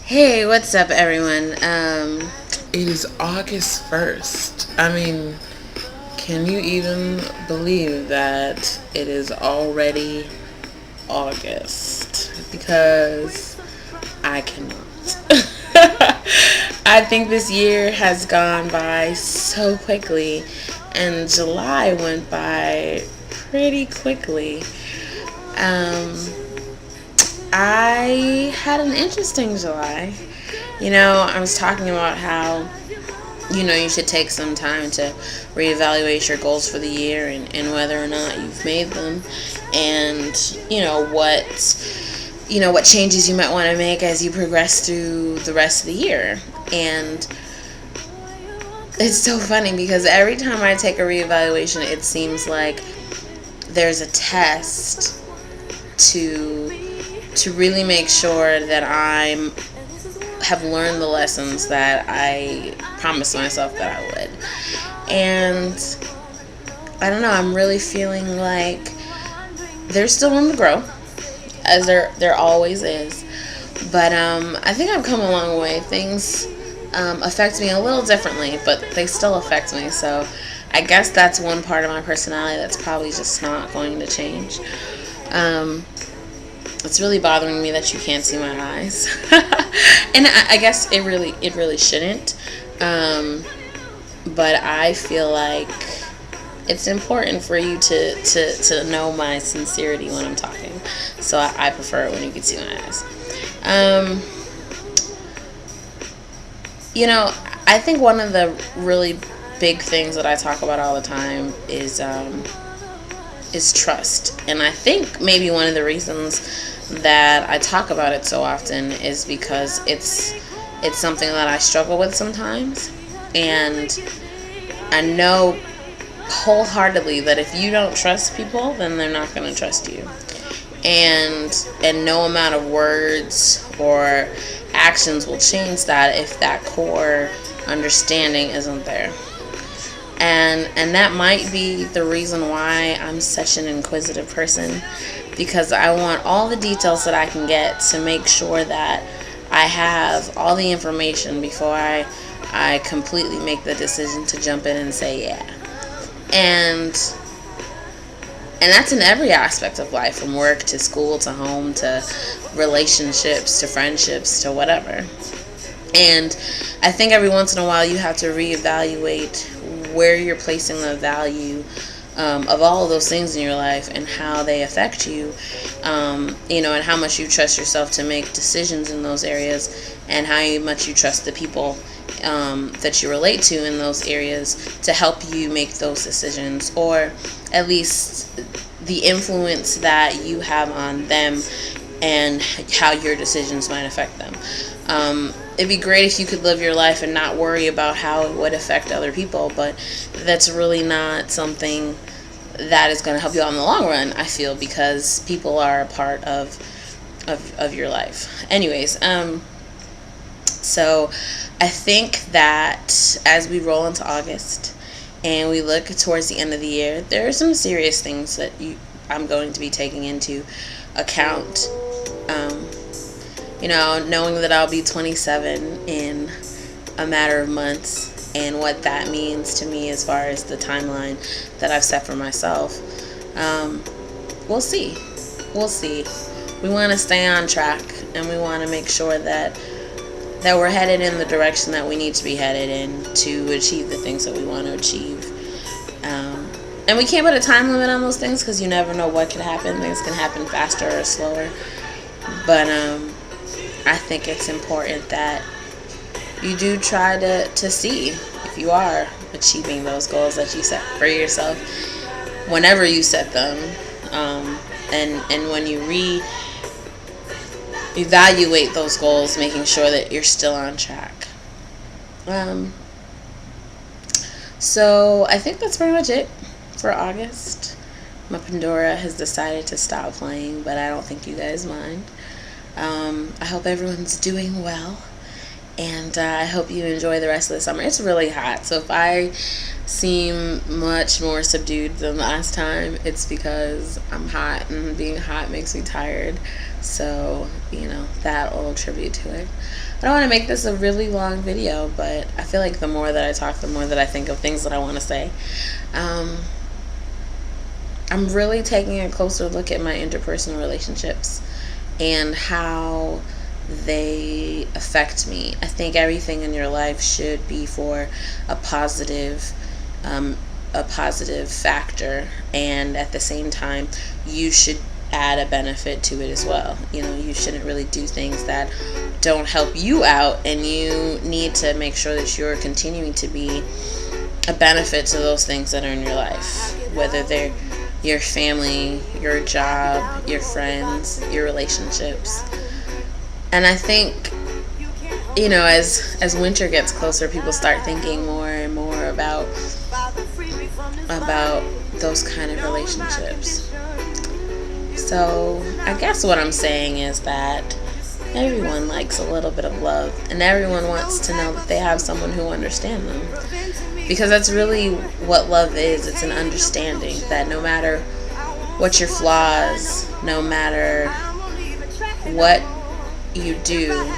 Hey, what's up, everyone? It is August 1st. I mean, can you even believe that it is already August? Because I cannot. I think this year has gone by so quickly, and July went by pretty quickly. Um, I had an interesting July. I was talking about how you should take some time to reevaluate your goals for the year and whether or not you've made them, and what changes you might want to make as you progress through the rest of the year. And it's so funny because every time I take a reevaluation, it seems like there's a test to really make sure that I have learned the lessons that I promised myself that I would. And I don't know, I'm really feeling like there's still room to grow, as there always is. But I think I've come a long way. Things affect me a little differently, but they still affect me. So I guess that's one part of my personality that's probably just not going to change. It's really bothering me that you can't see my eyes, and I guess it really shouldn't. But I feel like it's important for you to know my sincerity when I'm talking. So I prefer it when you can see my eyes. Um, I think one of the really big things that I talk about all the time is trust. And I think maybe one of the reasons that I talk about it so often is because it's something that I struggle with sometimes. And I know wholeheartedly that if you don't trust people, then they're not going to trust you. And no amount of words or actions will change that if that core understanding isn't there. And that might be the reason why I'm such an inquisitive person, because I want all the details that I can get to make sure that I have all the information before I completely make the decision to jump in and say yeah. And that's in every aspect of life, from work to school to home to relationships to friendships to whatever. And I think every once in a while you have to reevaluate where you're placing the value of all of those things in your life and how they affect you, and how much you trust yourself to make decisions in those areas, and how much you trust the people that you relate to in those areas to help you make those decisions, or at least the influence that you have on them and how your decisions might affect them. It'd be great if you could live your life and not worry about how it would affect other people, but that's really not something that is going to help you out in the long run, I feel, because people are a part of your life. Anyways, so I think that as we roll into August and we look towards the end of the year, there are some serious things that I'm going to be taking into account. Knowing that I'll be 27 in a matter of months, and what that means to me as far as the timeline that I've set for myself. We'll see. We'll see. We want to stay on track, and we want to make sure that we're headed in the direction that we need to be headed in to achieve the things that we want to achieve. And we can't put a time limit on those things because you never know what could happen. Things can happen faster or slower. But I think it's important that you do try to see if you are achieving those goals that you set for yourself whenever you set them, and when you evaluate those goals, making sure that you're still on track. So I think that's pretty much it for August. My Pandora has decided to stop playing, but I don't think you guys mind. I hope everyone's doing well, and I hope you enjoy the rest of the summer. It's really hot, so if I seem much more subdued than last time, it's because I'm hot, and being hot makes me tired. So, that will attribute to it. I don't want to make this a really long video, but I feel like the more that I talk, the more that I think of things that I want to say. I'm really taking a closer look at my interpersonal relationships and how they affect me. I think everything in your life should be for a positive factor, and at the same time, you should add a benefit to it as well. You shouldn't really do things that don't help you out, and you need to make sure that you're continuing to be a benefit to those things that are in your life, whether they're your family, your job, your friends, your relationships. And I think, as winter gets closer, people start thinking more and more about those kind of relationships. So I guess what I'm saying is that everyone likes a little bit of love, and everyone wants to know that they have someone who understands them. Because that's really what love is. It's an understanding that no matter what your flaws, no matter what you do,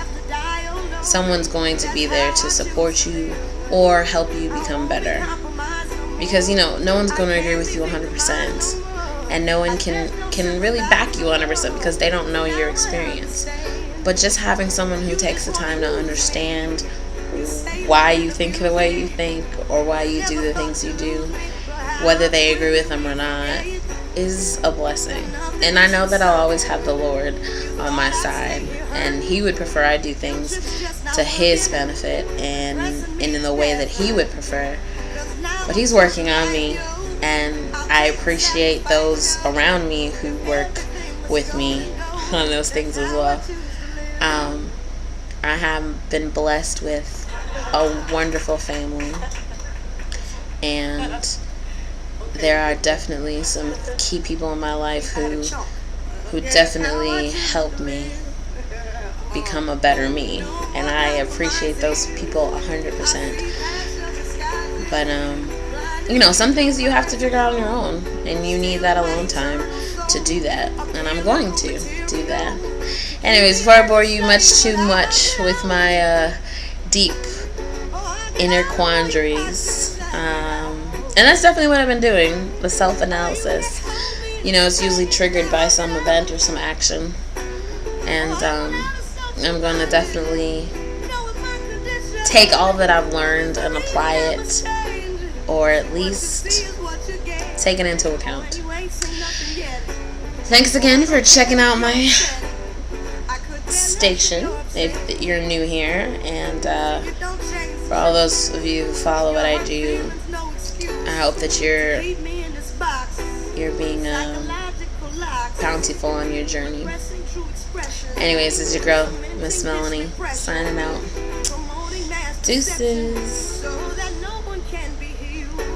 someone's going to be there to support you or help you become better. Because, no one's going to agree with you 100%. And no one can really back you 100% because they don't know your experience. But just having someone who takes the time to understand why you think the way you think, or why you do the things you do, whether they agree with them or not, is a blessing. And I know that I'll always have the Lord on my side, and He would prefer I do things to His benefit and in the way that He would prefer. But He's working on me, and I appreciate those around me who work with me on those things as well. I have been blessed with a wonderful family, and there are definitely some key people in my life who definitely help me become a better me, and I appreciate those people 100%. But some things you have to figure out on your own, and you need that alone time to do that, and I'm going to do that. Anyways, before I bore you too much with my deep inner quandaries, and that's definitely what I've been doing, the self-analysis. It's usually triggered by some event or some action, and I'm going to definitely take all that I've learned and apply it, or at least take it into account. Thanks again for checking out my station if you're new here, and for all those of you who follow what I do, I hope that you're being bountiful on your journey. Anyways, this is your girl, Miss Melanie, signing out. Deuces.